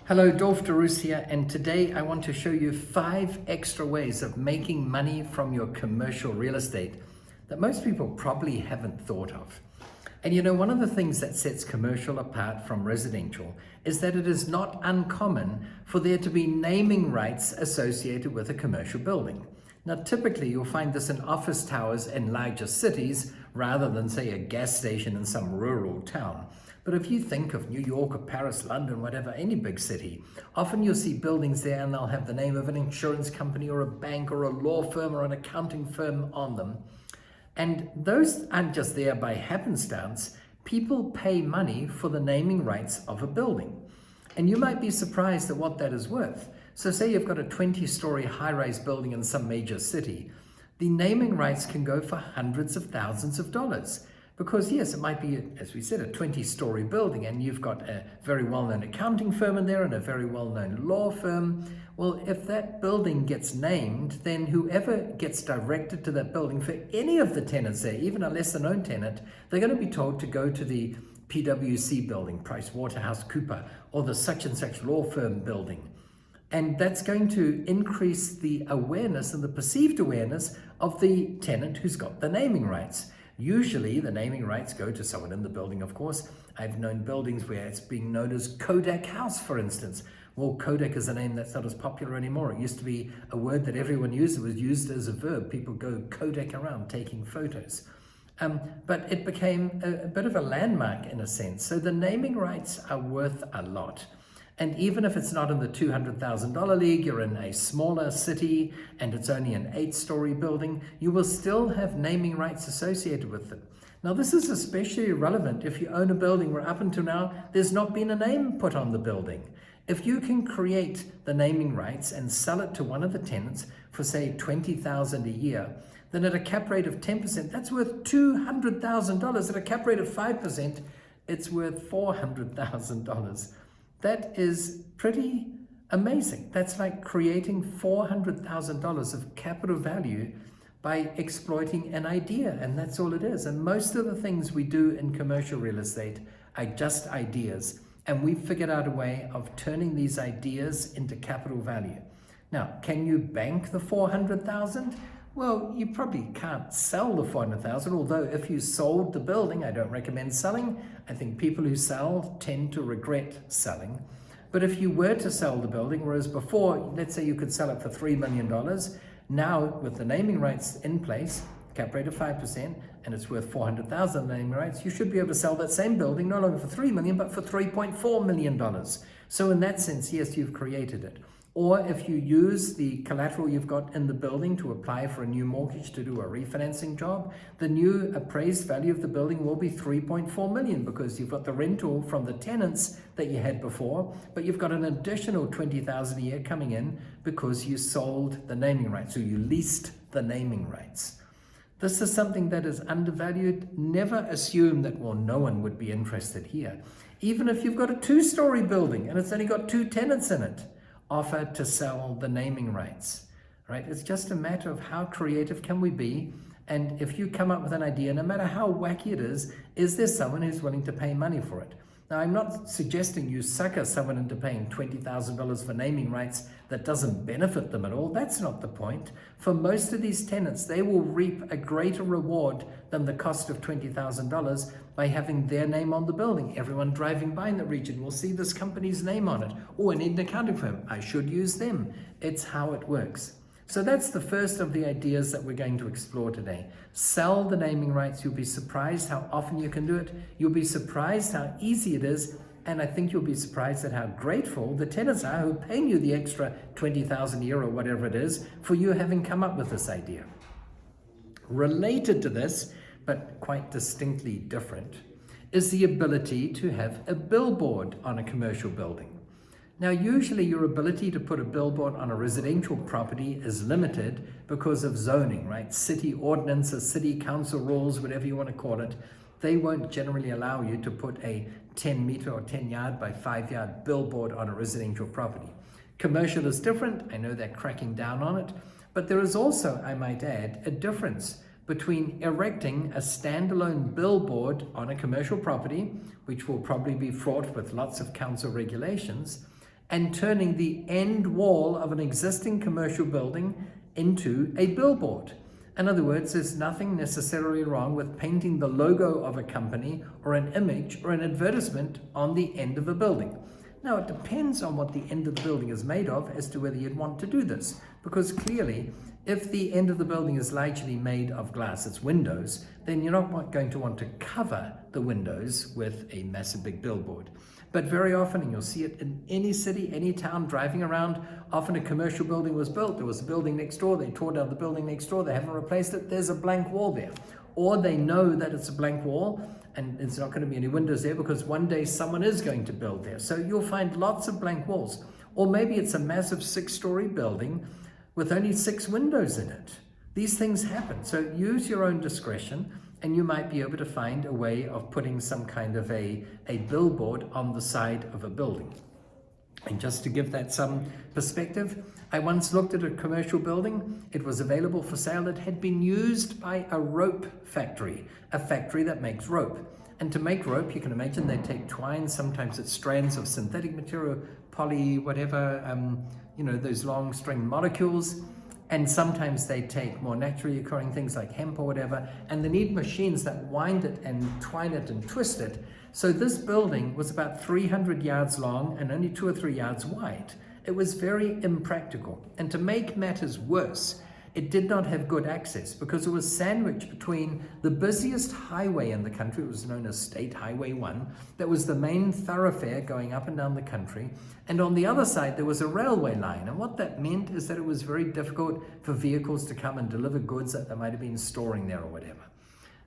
Hello, Dolf de Roos here, and today I want to show you 5 extra ways of making money from your commercial real estate that most people probably haven't thought of. And you know, one of the things that sets commercial apart from residential is that it is not uncommon for there to be naming rights associated with a commercial building. Now, typically you'll find this in office towers in larger cities rather than, say, a gas station in some rural town. But if you think of New York or Paris, London, whatever, any big city, often you'll see buildings there and they'll have the name of an insurance company or a bank or a law firm or an accounting firm on them. And those aren't just there by happenstance. People pay money for the naming rights of a building. And you might be surprised at what that is worth. So say you've got a 20-story high-rise building in some major city. The naming rights can go for hundreds of thousands of dollars. Because yes, it might be, as we said, a 20-story building and you've got a very well-known accounting firm in there and a very well-known law firm. Well, if that building gets named, then whoever gets directed to that building for any of the tenants there, even a lesser-known tenant, they're going to be told to go to the PwC building, PricewaterhouseCoopers, or the such and such law firm building. And that's going to increase the awareness and the perceived awareness of the tenant who's got the naming rights. Usually the naming rights go to someone in the building, of course. I've known buildings where it's being known as Kodak House, for instance. Well, Kodak is a name that's not as popular anymore. It used to be a word that everyone used. It was used as a verb. People go Kodak around taking photos. But it became a bit of a landmark in a sense. So the naming rights are worth a lot. And even if it's not in the $200,000 league, you're in a smaller city and it's only an 8-story building, you will still have naming rights associated with it. Now, this is especially relevant if you own a building where up until now, there's not been a name put on the building. If you can create the naming rights and sell it to one of the tenants for, say, $20,000 a year, then at a cap rate of 10%, that's worth $200,000. At a cap rate of 5%, it's worth $400,000. That is pretty amazing. That's like creating $400,000 of capital value by exploiting an idea, and that's all it is. And most of the things we do in commercial real estate are just ideas, and we've figured out a way of turning these ideas into capital value. Now, can you bank the $400,000? Well, you probably can't sell the $400,000, although if you sold the building, I don't recommend selling. I think people who sell tend to regret selling. But if you were to sell the building, whereas before, let's say you could sell it for $3 million, now with the naming rights in place, cap rate of 5%, and it's worth $400,000 naming rights, you should be able to sell that same building no longer for $3 million, but for $3.4 million. So in that sense, yes, you've created it. Or if you use the collateral you've got in the building to apply for a new mortgage to do a refinancing job, the new appraised value of the building will be $3.4 million because you've got the rental from the tenants that you had before, but you've got an additional $20,000 a year coming in because you sold the naming rights, so you leased the naming rights. This is something that is undervalued. Never assume that, well, no one would be interested here. Even if you've got a 2-story building and it's only got 2 tenants in it, offer to sell the naming rights, right? It's just a matter of how creative can we be, and if you come up with an idea, no matter how wacky it is there someone who's willing to pay money for it? Now, I'm not suggesting you sucker someone into paying $20,000 for naming rights that doesn't benefit them at all. That's not the point. For most of these tenants, they will reap a greater reward than the cost of $20,000 by having their name on the building. Everyone driving by in the region will see this company's name on it. Oh, I need an accounting firm. I should use them. It's how it works. So that's the first of the ideas that we're going to explore today. Sell the naming rights. You'll be surprised how often you can do it. You'll be surprised how easy it is. And I think you'll be surprised at how grateful the tenants are who are paying you the extra $20,000 a year or whatever it is for you having come up with this idea. Related to this, but quite distinctly different, is the ability to have a billboard on a commercial building. Now, usually your ability to put a billboard on a residential property is limited because of zoning, right? City ordinances, city council rules, whatever you want to call it, they won't generally allow you to put a 10-meter or 10-yard by 5-yard billboard on a residential property. Commercial is different. I know they're cracking down on it, but there is also, I might add, a difference between erecting a standalone billboard on a commercial property, which will probably be fraught with lots of council regulations, and turning the end wall of an existing commercial building into a billboard. In other words, there's nothing necessarily wrong with painting the logo of a company or an image or an advertisement on the end of a building. Now, it depends on what the end of the building is made of as to whether you'd want to do this, because clearly, if the end of the building is largely made of glass, it's windows, then you're not going to want to cover the windows with a massive big billboard. But very often, and you'll see it in any city, any town, driving around, often a commercial building was built, there was a building next door, they tore down the building next door, they haven't replaced it, there's a blank wall there. Or they know that it's a blank wall and it's not going to be any windows there because one day someone is going to build there. So you'll find lots of blank walls. Or maybe it's a massive 6-story building with only 6 windows in it. These things happen. So use your own discretion, and you might be able to find a way of putting some kind of a billboard on the side of a building. And just to give that some perspective, I once looked at a commercial building. It was available for sale. It had been used by a rope factory, a factory that makes rope. And to make rope, you can imagine they take twine, sometimes it's strands of synthetic material, poly, whatever, those long string molecules. And sometimes they take more naturally occurring things like hemp or whatever, and they need machines that wind it and twine it and twist it. So this building was about 300 yards long and only 2 or 3 yards wide. It was very impractical. And to make matters worse, it did not have good access because it was sandwiched between the busiest highway in the country. It was known as State Highway 1. That was the main thoroughfare going up and down the country. And on the other side, there was a railway line. And what that meant is that it was very difficult for vehicles to come and deliver goods that they might have been storing there or whatever.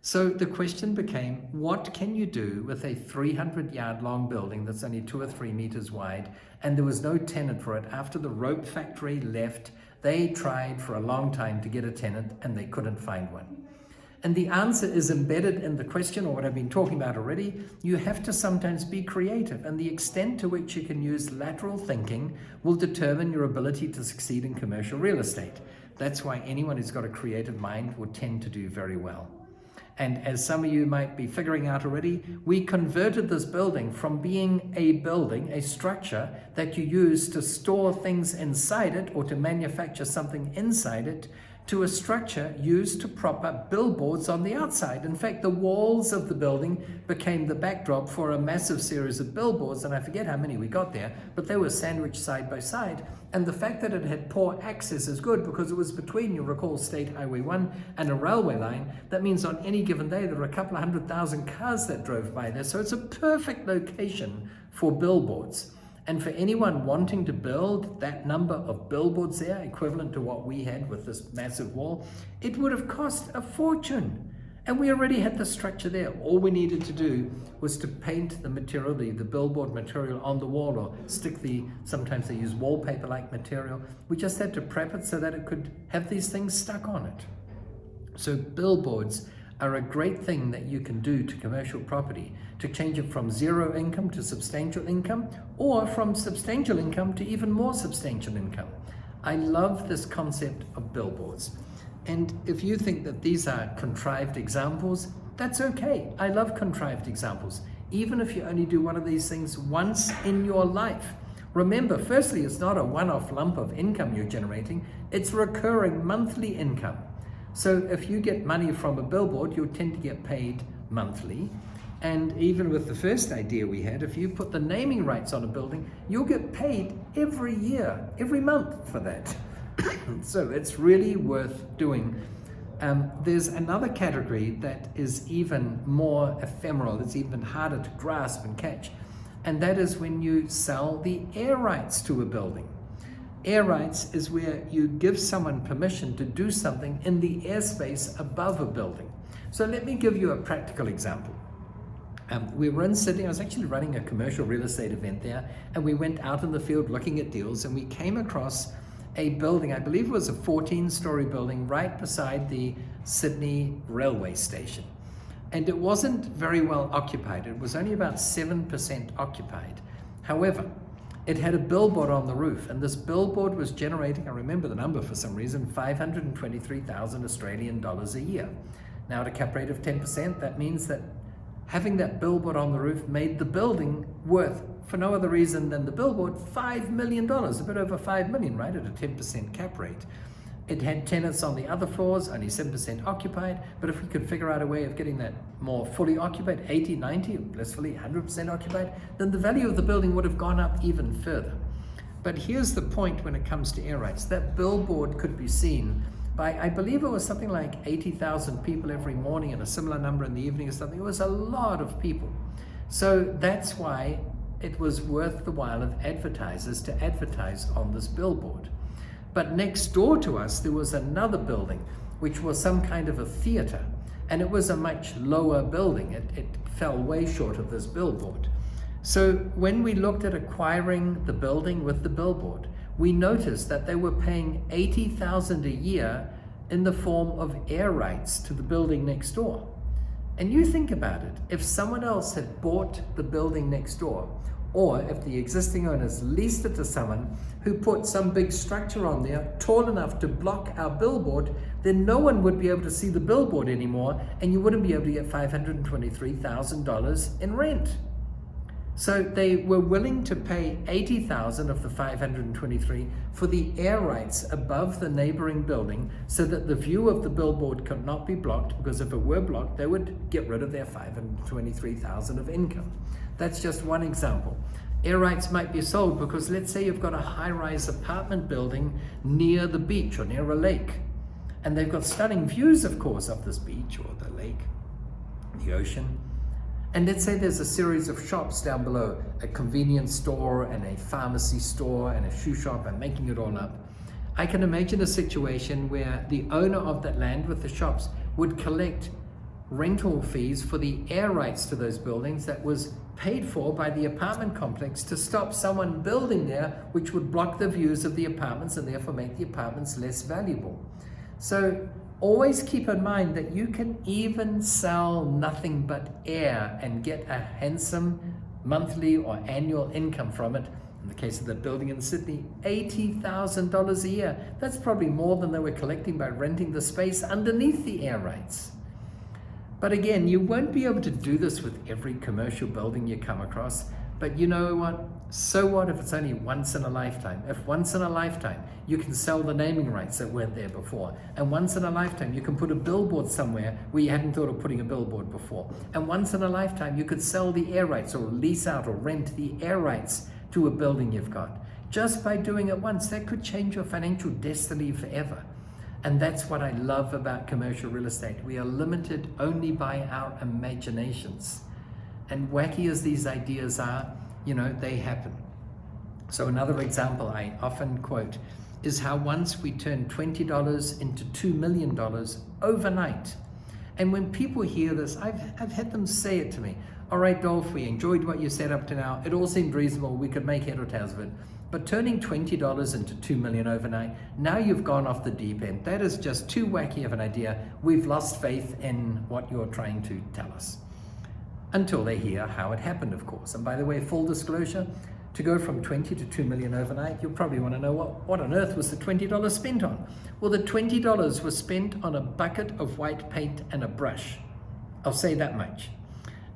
So the question became, what can you do with a 300-yard long building that's only 2 or 3 meters wide? And there was no tenant for it. After the rope factory left, they tried for a long time to get a tenant and they couldn't find one. And the answer is embedded in the question, or what I've been talking about already. You have to sometimes be creative, and the extent to which you can use lateral thinking will determine your ability to succeed in commercial real estate. That's why anyone who's got a creative mind will tend to do very well. And as some of you might be figuring out already, we converted this building from being a building, a structure that you use to store things inside it or to manufacture something inside it, to a structure used to prop up billboards on the outside. In fact, the walls of the building became the backdrop for a massive series of billboards, and I forget how many we got there, but they were sandwiched side by side. And the fact that it had poor access is good because it was between, you'll recall, State Highway 1 and a railway line. That means on any given day, there were a couple of 100,000 cars that drove by there. So it's a perfect location for billboards. And for anyone wanting to build that number of billboards there, equivalent to what we had with this massive wall, it would have cost a fortune. And we already had the structure there. All we needed to do was to paint the material, the billboard material on the wall, or stick sometimes they use wallpaper-like material. We just had to prep it so that it could have these things stuck on it. So billboards are a great thing that you can do to commercial property to change it from zero income to substantial income, or from substantial income to even more substantial income. I love this concept of billboards. And if you think that these are contrived examples, that's okay. I love contrived examples. Even if you only do one of these things once in your life. Remember, firstly, it's not a one-off lump of income you're generating, it's recurring monthly income. So if you get money from a billboard, you'll tend to get paid monthly. And even with the first idea we had, if you put the naming rights on a building, you'll get paid every year, every month for that. So it's really worth doing. There's another category that is even more ephemeral, it's even harder to grasp and catch, and that is when you sell the air rights to a building. Air rights is where you give someone permission to do something in the airspace above a building. So let me give you a practical example. We were in Sydney. I was actually running a commercial real estate event there, and we went out in the field looking at deals, and we came across a building, I believe it was a 14-story building right beside the Sydney railway station. And it wasn't very well occupied. It was only about 7% occupied. However, it had a billboard on the roof, and this billboard was generating, I remember the number for some reason, 523,000 Australian dollars a year. Now at a cap rate of 10%, that means that having that billboard on the roof made the building worth, for no other reason than the billboard, $5 million, a bit over 5 million, right, at a 10% cap rate. It had tenants on the other floors, only 7% occupied, but if we could figure out a way of getting that more fully occupied, 80, 90, blissfully 100% occupied, then the value of the building would have gone up even further. But here's the point when it comes to air rights. That billboard could be seen by, I believe it was something like 80,000 people every morning and a similar number in the evening or something. It was a lot of people. So that's why it was worth the while of advertisers to advertise on this billboard. But next door to us, there was another building, which was some kind of a theater. And it was a much lower building. It fell way short of this billboard. So when we looked at acquiring the building with the billboard, we noticed that they were paying $80,000 a year in the form of air rights to the building next door. And you think about it, if someone else had bought the building next door, or if the existing owners leased it to someone who put some big structure on there tall enough to block our billboard, then no one would be able to see the billboard anymore, and you wouldn't be able to get $523,000 in rent. So they were willing to pay $80,000 of the $523 for the air rights above the neighboring building so that the view of the billboard could not be blocked, because if it were blocked, they would get rid of their $523,000 of income. That's just one example. Air rights might be sold because let's say you've got a high-rise apartment building near the beach or near a lake, and they've got stunning views, of course, of this beach or the lake, the ocean. And let's say there's a series of shops down below, a convenience store and a pharmacy store and a shoe shop, and making it all up. I can imagine a situation where the owner of that land with the shops would collect rental fees for the air rights to those buildings that was paid for by the apartment complex to stop someone building there, which would block the views of the apartments and therefore make the apartments less valuable. So always keep in mind that you can even sell nothing but air and get a handsome monthly or annual income from it. In the case of the building in Sydney, $80,000 a year. That's probably more than they were collecting by renting the space underneath the air rights. But again, you won't be able to do this with every commercial building you come across. But you know what? So what if it's only once in a lifetime? If once in a lifetime you can sell the naming rights that weren't there before, and once in a lifetime you can put a billboard somewhere where you hadn't thought of putting a billboard before, and once in a lifetime you could sell the air rights or lease out or rent the air rights to a building you've got. Just by doing it once, that could change your financial destiny forever. And that's what I love about commercial real estate. We are limited only by our imaginations. And wacky as these ideas are, you know, they happen. So another example I often quote is how once we turned $20 into $2 million overnight. And when people hear this, I've had them say it to me. All right, Dolf, we enjoyed what you said up to now. It all seemed reasonable. We could make head or tails of it. But turning $20 into $2 million overnight, now you've gone off the deep end. That is just too wacky of an idea. We've lost faith in what you're trying to tell us. Until they hear how it happened, of course. And by the way, full disclosure, to go from 20 to 2 million overnight, you'll probably want to know what on earth was the $20 spent on? Well, the $20 was spent on a bucket of white paint and a brush. I'll say that much.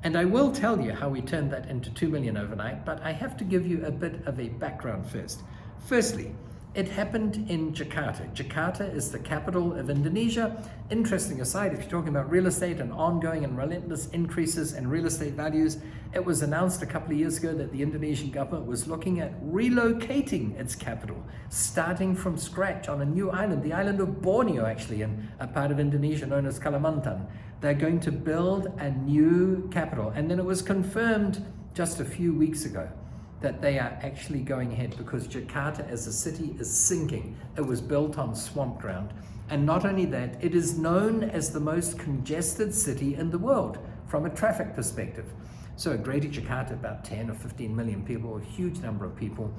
And I will tell you how we turned that into 2 million overnight, but I have to give you a bit of a background first. Firstly, it happened in Jakarta. Jakarta is the capital of Indonesia. Interesting aside, if you're talking about real estate and ongoing and relentless increases in real estate values, it was announced a couple of years ago that the Indonesian government was looking at relocating its capital, starting from scratch on a new island, the island of Borneo actually, in a part of Indonesia known as Kalimantan. They're going to build a new capital. And then it was confirmed just a few weeks ago that they are actually going ahead because Jakarta as a city is sinking. It was built on swamp ground. And not only that, it is known as the most congested city in the world from a traffic perspective. So Greater Jakarta, about 10 or 15 million people, a huge number of people.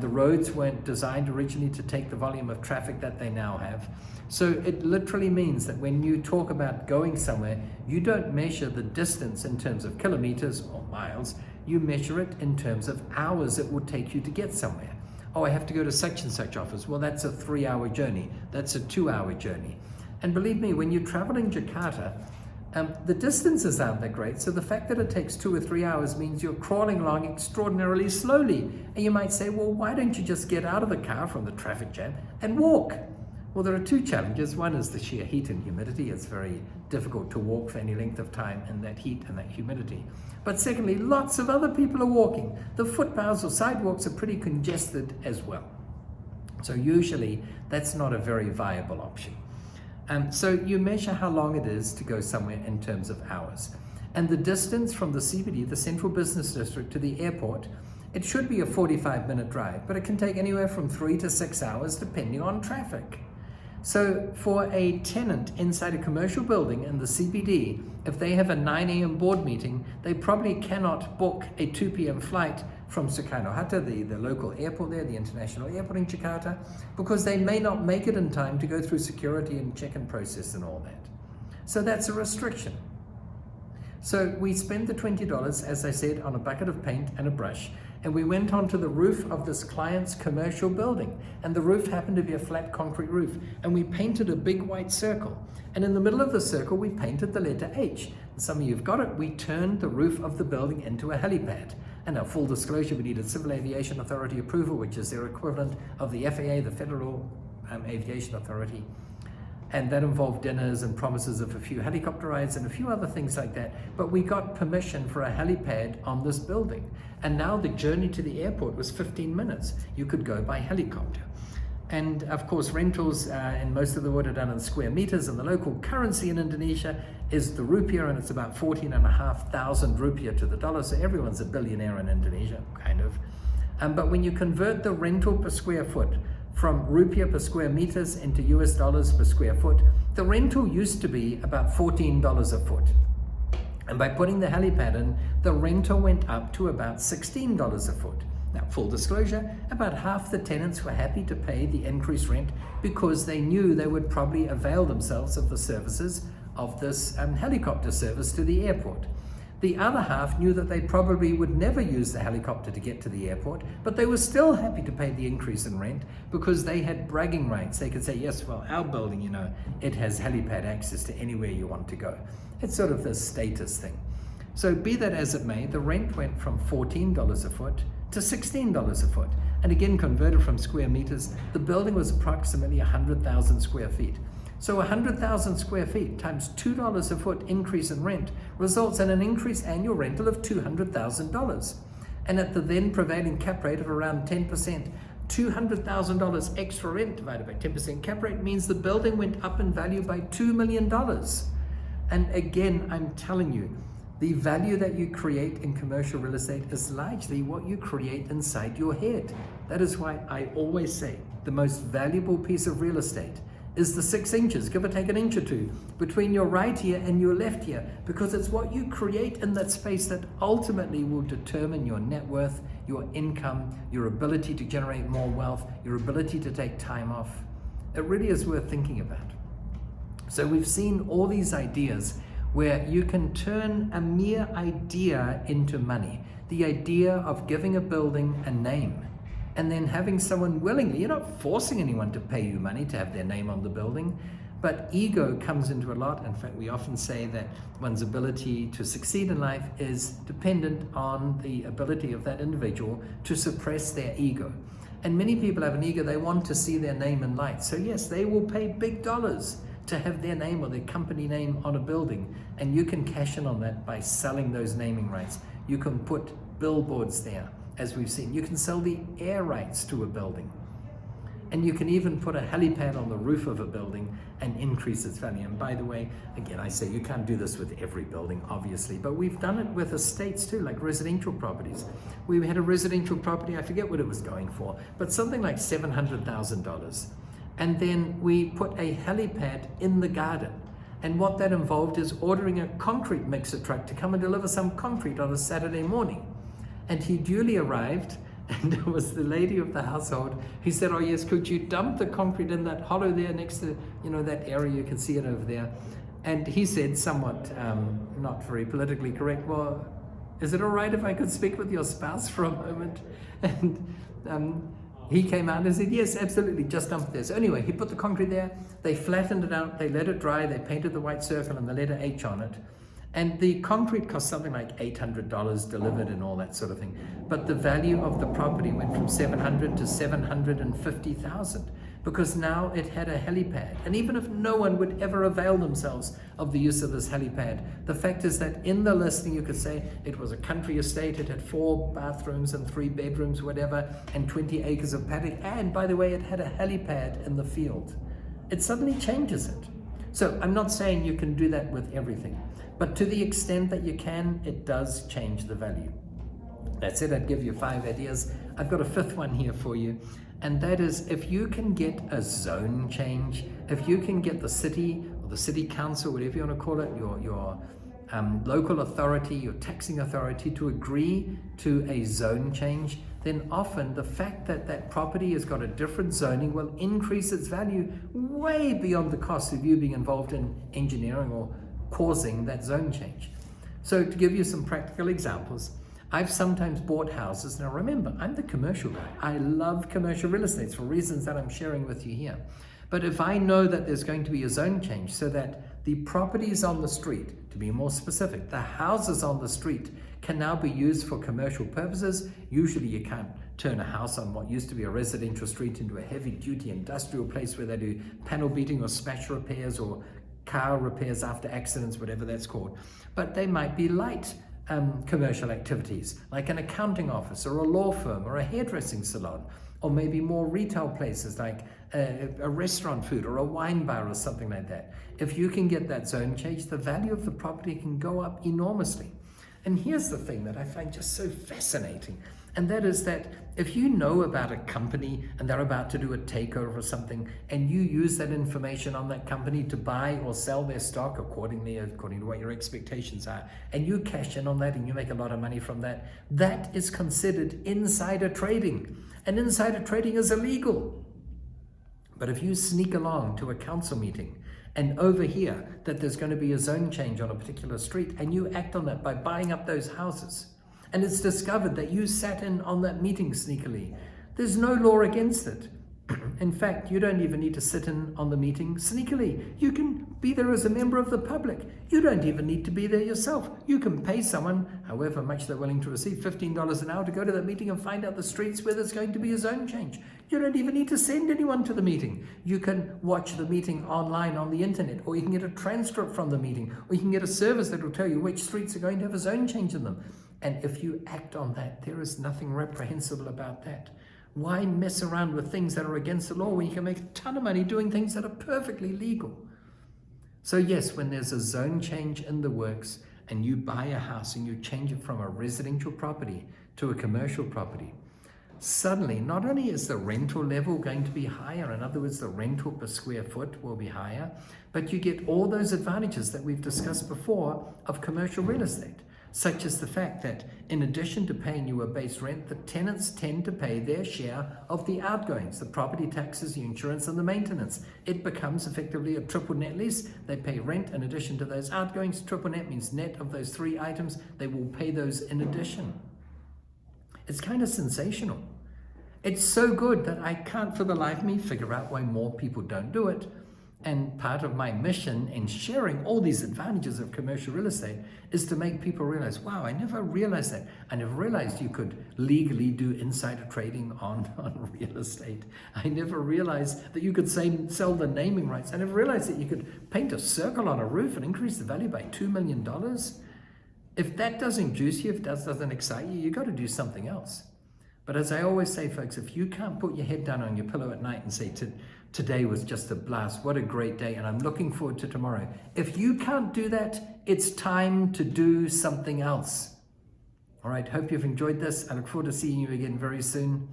The roads weren't designed originally to take the volume of traffic that they now have. So it literally means that when you talk about going somewhere, you don't measure the distance in terms of kilometers or miles, you measure it in terms of hours it would take you to get somewhere. Oh, I have to go to such and such office. Well, that's a 3-hour journey. That's a 2-hour journey. And believe me, when you travel in Jakarta, The distances aren't that great, so the fact that it takes 2 or 3 hours means you're crawling along extraordinarily slowly. And you might say, well, why don't you just get out of the car from the traffic jam and walk? Well, there are 2 challenges. One is the sheer heat and humidity. It's very difficult to walk for any length of time in that heat and that humidity. But secondly, lots of other people are walking. The footpaths or sidewalks are pretty congested as well. So usually that's not a very viable option. So you measure how long it is to go somewhere in terms of hours. And the distance from the CBD, the Central Business District, to the airport, it should be a 45-minute drive, but it can take anywhere from 3 to 6 hours depending on traffic. So for a tenant inside a commercial building in the CBD, if they have a 9 a.m. board meeting, they probably cannot book a 2 p.m. flight from Soekarno-Hatta, the local airport there, the international airport in Jakarta, because they may not make it in time to go through security and check-in process and all that. So that's a restriction. So we spent the $20, as I said, on a bucket of paint and a brush, and we went onto the roof of this client's commercial building, and the roof happened to be a flat concrete roof, and we painted a big white circle, and in the middle of the circle we painted the letter H. Some of you have got it. We turned the roof of the building into a helipad. And now, full disclosure, we needed Civil Aviation Authority approval, which is their equivalent of the FAA, the Federal Aviation Authority. And that involved dinners and promises of a few helicopter rides and a few other things like that. But we got permission for a helipad on this building. And now the journey to the airport was 15 minutes. You could go by helicopter. And of course, rentals in most of the world are done in square meters, and the local currency in Indonesia is the rupiah, and it's about 14,500 rupiah to the dollar. So everyone's a billionaire in Indonesia, kind of. But when you convert the rental per square foot from rupiah per square meters into US dollars per square foot, the rental used to be about $14 a foot. And by putting the helipad in, the rental went up to about $16 a foot. Now, full disclosure, about half the tenants were happy to pay the increased rent because they knew they would probably avail themselves of the services of this helicopter service to the airport. The other half knew that they probably would never use the helicopter to get to the airport, but they were still happy to pay the increase in rent because they had bragging rights. They could say, yes, well, our building, you know, it has helipad access to anywhere you want to go. It's sort of this status thing. So be that as it may, the rent went from $14 a foot to $16 a foot. And again, converted from square meters, the building was approximately 100,000 square feet. So 100,000 square feet times $2 a foot increase in rent results in an increased annual rental of $200,000. And at the then prevailing cap rate of around 10%, $200,000 extra rent divided by 10% cap rate means the building went up in value by $2 million. And again, I'm telling you, the value that you create in commercial real estate is largely what you create inside your head. That is why I always say the most valuable piece of real estate is the 6 inches, give or take an inch or two, between your right ear and your left ear, because it's what you create in that space that ultimately will determine your net worth, your income, your ability to generate more wealth, your ability to take time off. It really is worth thinking about. So we've seen all these ideas where you can turn a mere idea into money. The idea of giving a building a name and then having someone willingly, you're not forcing anyone to pay you money to have their name on the building, but ego comes into a lot. In fact, we often say that one's ability to succeed in life is dependent on the ability of that individual to suppress their ego. And many people have an ego, they want to see their name in lights. So yes, they will pay big dollars to have their name or their company name on a building, and you can cash in on that by selling those naming rights. You can put billboards there, as we've seen. You can sell the air rights to a building, and you can even put a helipad on the roof of a building and increase its value. And by the way, again, I say you can't do this with every building, obviously, but we've done it with estates too, like residential properties. We had a residential property, I forget what it was going for, but something like $700,000. And then we put a helipad in the garden. And what that involved is ordering a concrete mixer truck to come and deliver some concrete on a Saturday morning. And he duly arrived, and it was the lady of the household who said, oh yes, could you dump the concrete in that hollow there next to, you know, that area, you can see it over there. And he said, somewhat not very politically correct, well, is it all right if I could speak with your spouse for a moment? And he came out and said, yes, absolutely, just dump it there. So anyway, he put the concrete there, they flattened it out, they let it dry, they painted the white circle and the letter H on it. And the concrete cost something like $800 delivered and all that sort of thing. But the value of the property went from $700,000 to $750,000 because now it had a helipad. And even if no one would ever avail themselves of the use of this helipad, the fact is that in the listing you could say it was a country estate, it had 4 bathrooms and 3 bedrooms, whatever, and 20 acres of paddock. And by the way, it had a helipad in the field. It suddenly changes it. So I'm not saying you can do that with everything, but to the extent that you can, it does change the value. That's it. I'd give you 5 ideas. I've got a 5th one here for you, and that is if you can get a zone change, if you can get the city or the city council, whatever you want to call it, your local authority, your taxing authority to agree to a zone change, then often the fact that that property has got a different zoning will increase its value way beyond the cost of you being involved in engineering or causing that zone change. So to give you some practical examples, I've sometimes bought houses. Now remember, I'm the commercial guy. I love commercial real estate for reasons that I'm sharing with you here. But if I know that there's going to be a zone change so that the properties on the street, to be more specific, the houses on the street can now be used for commercial purposes. Usually you can't turn a house on what used to be a residential street into a heavy duty industrial place where they do panel beating or smash repairs or car repairs after accidents, whatever that's called. But they might be light commercial activities, like an accounting office or a law firm or a hairdressing salon, or maybe more retail places like a restaurant food or a wine bar or something like that. If you can get that zone change, the value of the property can go up enormously. And here's the thing that I find just so fascinating, and that is that if you know about a company and they're about to do a takeover or something, and you use that information on that company to buy or sell their stock according to what your expectations are, and you cash in on that and you make a lot of money from that, that is considered insider trading. And insider trading is illegal. But if you sneak along to a council meeting and overhear that there's going to be a zone change on a particular street, and you act on that by buying up those houses, and it's discovered that you sat in on that meeting sneakily, there's no law against it. In fact, you don't even need to sit in on the meeting sneakily. You can be there as a member of the public. You don't even need to be there yourself. You can pay someone, however much they're willing to receive, $15 an hour to go to that meeting and find out the streets where there's going to be a zone change. You don't even need to send anyone to the meeting. You can watch the meeting online on the internet, or you can get a transcript from the meeting, or you can get a service that will tell you which streets are going to have a zone change in them. And if you act on that, there is nothing reprehensible about that. Why mess around with things that are against the law when you can make a ton of money doing things that are perfectly legal? So yes, when there's a zone change in the works and you buy a house and you change it from a residential property to a commercial property, suddenly not only is the rental level going to be higher, in other words, the rental per square foot will be higher, but you get all those advantages that we've discussed before of commercial real estate, such as the fact that in addition to paying you a base rent, the tenants tend to pay their share of the outgoings, the property taxes, the insurance, and the maintenance. It becomes effectively a triple net lease. They pay rent in addition to those outgoings. Triple net means net of those 3 items. They will pay those in addition. It's kind of sensational. It's so good that I can't for the life of me figure out why more people don't do it. And part of my mission in sharing all these advantages of commercial real estate is to make people realize, wow, I never realized that. I never realized you could legally do insider trading on real estate. I never realized that you could sell the naming rights. I never realized that you could paint a circle on a roof and increase the value by $2 million. If that doesn't juice you, if that doesn't excite you, you got to do something else. But as I always say, folks, if you can't put your head down on your pillow at night and say, today was just a blast, what a great day, and I'm looking forward to tomorrow. If you can't do that, it's time to do something else. All right, hope you've enjoyed this. I look forward to seeing you again very soon.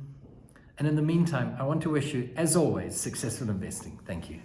And in the meantime, I want to wish you, as always, successful investing. Thank you.